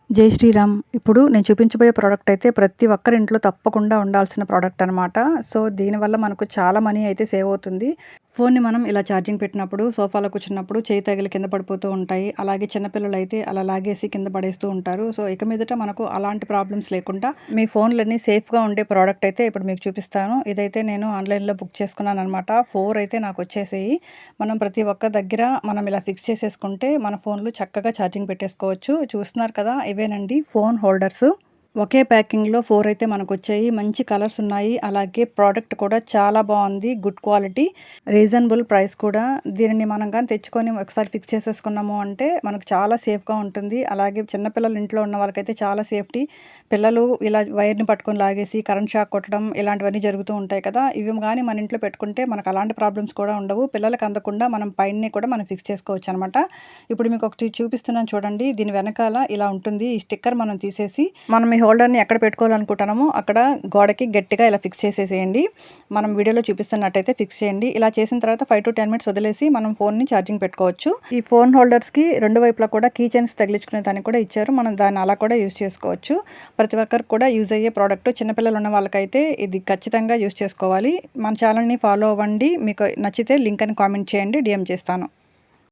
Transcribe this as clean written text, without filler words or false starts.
జై శ్రీరామ్. ఇప్పుడు నేను చూపించబోయే ప్రోడక్ట్ అయితే ప్రతి ఒక్కరి ఇంట్లో తప్పకుండా ఉండాల్సిన ప్రోడక్ట్ అనమాట. సో, దీనివల్ల మనకు చాలా మనీ అయితే సేవ్ అవుతుంది. ఫోన్‌ని మనం ఇలా ఛార్జింగ్ పెట్టినప్పుడు, సోఫాలో కూర్చున్నప్పుడు చేయి తగిలి కింద పడిపోతూ ఉంటాయి. అలాగే చిన్నపిల్లలైతే అలా లాగేసి కింద పడేస్తూ ఉంటారు. సో, ఇక మీదట మనకు అలాంటి ప్రాబ్లమ్స్ లేకుండా మీ ఫోన్‌లన్నీ సేఫ్‌గా ఉండే ప్రోడక్ట్ అయితే ఇప్పుడు మీకు చూపిస్తాను. ఇదైతే నేను ఆన్‌లైన్‌లో బుక్ చేసుకున్నాననమాట. 4 అయితే నాకొచ్చేసాయి. మనం ప్రతి ఒక్క దగ్గర మనం ఇలా ఫిక్స్ చేసేసుకుంటే మన ఫోన్‌లు చక్కగా ఛార్జింగ్ పెట్టేసుకోవచ్చు. చూస్తున్నారు కదా! ఇవేనండి ఫోన్ హోల్డర్సు. ఒకే ప్యాకింగ్‌లో 4 అయితే మనకొచ్చాయి. మంచి కలర్స్ ఉన్నాయి. అలాగే ప్రోడక్ట్ కూడా చాలా బావుంది. గుడ్ క్వాలిటీ, రీజనబుల్ ప్రైస్ కూడా. దీనిని మనం గాని తెచ్చుకొని ఒకసారి ఫిక్స్ చేసేసుకున్నాము అంటే మనకు చాలా సేఫ్‌గా ఉంటుంది. అలాగే చిన్న పిల్లలు ఇంట్లో ఉన్న వాళ్ళకైతే చాలా సేఫ్టీ. పిల్లలు ఇలా వైర్‌ని పట్టుకొని లాగేసి కరెంట్ షాక్ కొట్టడం ఇలాంటివన్నీ జరుగుతూ ఉంటాయి కదా! ఇవి గాని మన ఇంట్లో పెట్టుకుంటే మనకు అలాంటి ప్రాబ్లమ్స్ కూడా ఉండవు. పిల్లలకి అందకుండా మనం పైనే కూడా మనం ఫిక్స్ చేసుకోవచ్చనమాట. ఇప్పుడు మీకు ఒకటి చూపిస్తున్నాను చూడండి. దీని వెనకాల ఇలా ఉంటుంది. ఈ స్టిక్కర్ మనం తీసేసి మనం ఈ హోల్డర్‌ని ఎక్కడ పెట్టుకోవాలనుకుంటున్నామో అక్కడ గోడకి గట్టిగా ఇలా ఫిక్స్ చేసేసేయండి. మనం వీడియోలో చూపిస్తున్నట్టయితే ఫిక్స్ చేయండి. ఇలా చేసిన తర్వాత 5-10 మినిట్స్ వదిలేసి మనం ఫోన్‌ని ఛార్జింగ్ పెట్టుకోవచ్చు. ఈ ఫోన్ హోల్డర్స్‌కి 2 వైపులా కూడా కీ చైన్స్ తగిలించుకునే దానికి కూడా ఇచ్చారు. మనం దాన్ని అలా కూడా యూజ్ చేసుకోవచ్చు. ప్రతి ఒక్కరికి కూడా యూజ్ అయ్యే ప్రోడక్ట్. చిన్నపిల్లలు ఉన్న వాళ్ళకైతే ఇది ఖచ్చితంగా యూజ్ చేసుకోవాలి. మన ఛానల్‌ని ఫాలో అవ్వండి. మీకు నచ్చితే లింక్ అని కామెంట్ చేయండి. డీఎం చేస్తాను.